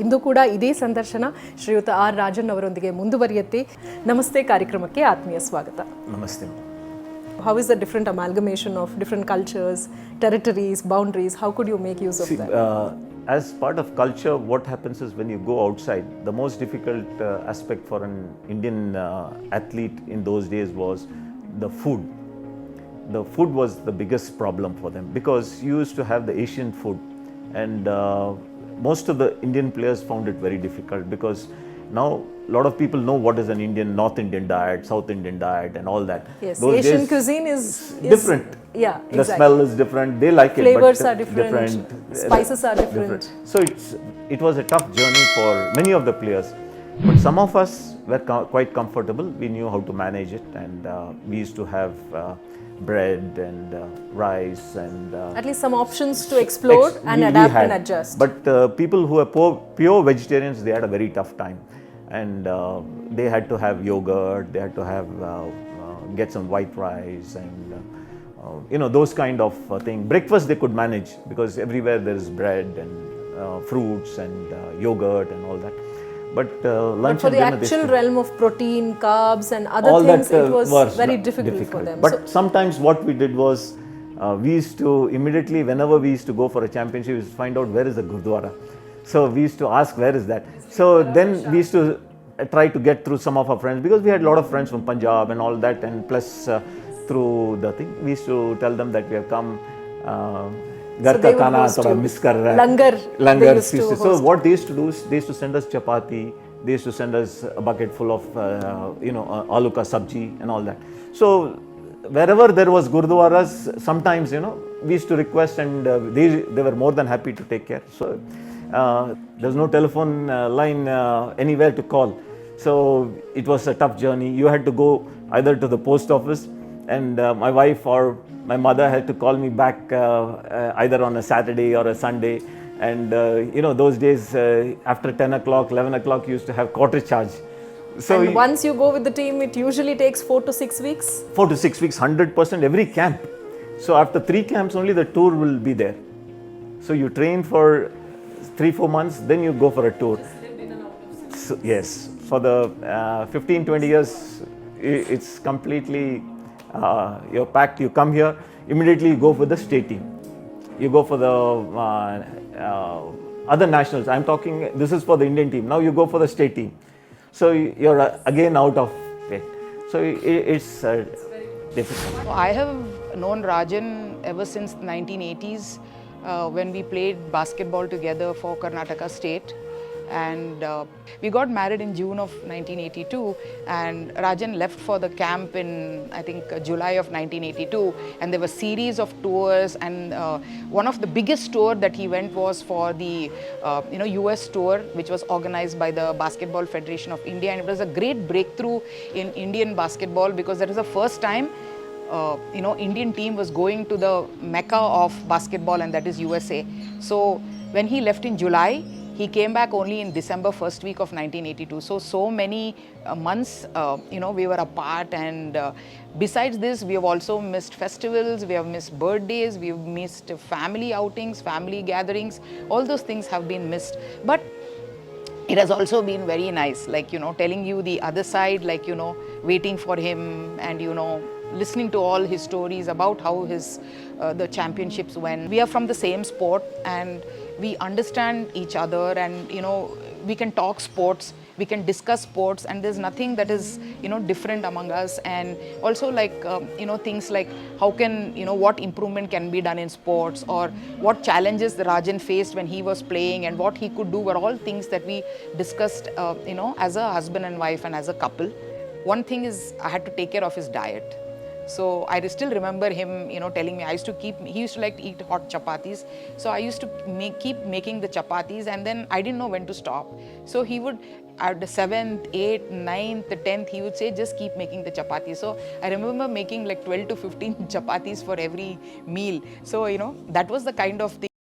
ಇಂದು ಕೂಡ ಇದೇ ಸಂದರ್ಶನ ಶ್ರೀಯುತ ಆರ್ ರಾಜನ್ ಅವರೊಂದಿಗೆ ಮುಂದುವರಿಯುತ್ತೆ. ನಮಸ್ತೆ, ಕಾರ್ಯಕ್ರಮಕ್ಕೆ ಆತ್ಮೀಯ ಸ್ವಾಗತ. ನಮಸ್ತೆ. How is the different amalgamation of different cultures, territories, boundaries? How could you make use of that? As part of culture, what happens is when you go outside, the most difficult aspect for an Indian athlete in those days was the food. The food was the biggest problem for them because you used to have the Asian food, and most of the Indian players found it very difficult because now a lot of people know what is an Indian, North Indian diet, South Indian diet and all that. Yes, those Asian days, cuisine is different. Yeah, the exactly. smell is different, they like Flavors it, but are different, spices are different. So it was a tough journey for many of the players, but some of us were quite comfortable. We knew how to manage it, and we used to have bread and rice and at least some options to explore and adapt and adjust. But people who are pure vegetarians, they had a very tough time, and they had to have yogurt, they had to have get some white rice and those kind of thing. Breakfast they could manage because everywhere there is bread and fruits and yogurt and all that. But lunch but for and the dinner, actual realm of protein, carbs and other all things, that, it was very difficult for them. But sometimes what we did was we used to immediately, whenever we used to go for a championship, we used to find out where is the Gurdwara. So we used to ask where is that. So then we used to try to get through some of our friends because we had a lot of friends from Punjab and all that, and plus through the thing we used to tell them that we have come. Gar ka khana thoda miss kar raha hai. Langar. So what they used to do is they used to send us chapati, they used to send us a bucket full of aloo ka sabji and all that. So wherever there was gurdwaras, sometimes we used to request, and they were more than happy to take care. So there's no telephone line anywhere to call, so it was a tough journey. You had to go either to the post office, and my wife or my mother had to call me back either on a Saturday or a Sunday, and those days after 10 o'clock 11 o'clock you used to have quarter charge. So and once you go with the team, it usually takes 4 to 6 weeks. 4 to 6 weeks, 100% every camp. So after 3 camps only the tour will be there. So you train for 3-4 months, then you go for a tour. So, yes, for the 15-20 years it's completely you're packed. You come here, immediately you go for the state team, you go for the other nationals. I'm talking, this is for the Indian team. Now you go for the state team, so you're again out of it. So it's difficult. I have known Rajan ever since the 1980s when we played basketball together for Karnataka State, and we got married in June of 1982, and Rajan left for the camp in I think July of 1982, and there were series of tours, and one of the biggest tour that he went was for the US tour, which was organized by the Basketball Federation of India, and it was a great breakthrough in Indian basketball because that was the first time Indian team was going to the mecca of basketball, and that is USA. So when he left in July, he came back only in December first week of 1982. So many months, we were apart, and besides this, we have also missed festivals, we have missed birthdays, we have missed family outings, family gatherings. All those things have been missed. But it has also been very nice, like, telling you the other side, like, waiting for him and, listening to all his stories about how the championships went. We are from the same sport, and we understand each other, and we can talk sports, we can discuss sports, and there's nothing that is different among us. And also, like things like how can what improvement can be done in sports, or what challenges the Rajan faced when he was playing and what he could do, were all things that we discussed as a husband and wife and as a couple. One thing is, I had to take care of his diet. So I still remember him, telling me, he used to like to eat hot chapatis. So I used to keep making the chapatis, and then I didn't know when to stop. So he would, at the 7th, 8th, 9th, 10th, he would say, just keep making the chapatis. So I remember making like 12 to 15 chapatis for every meal. So, that was the kind of thing.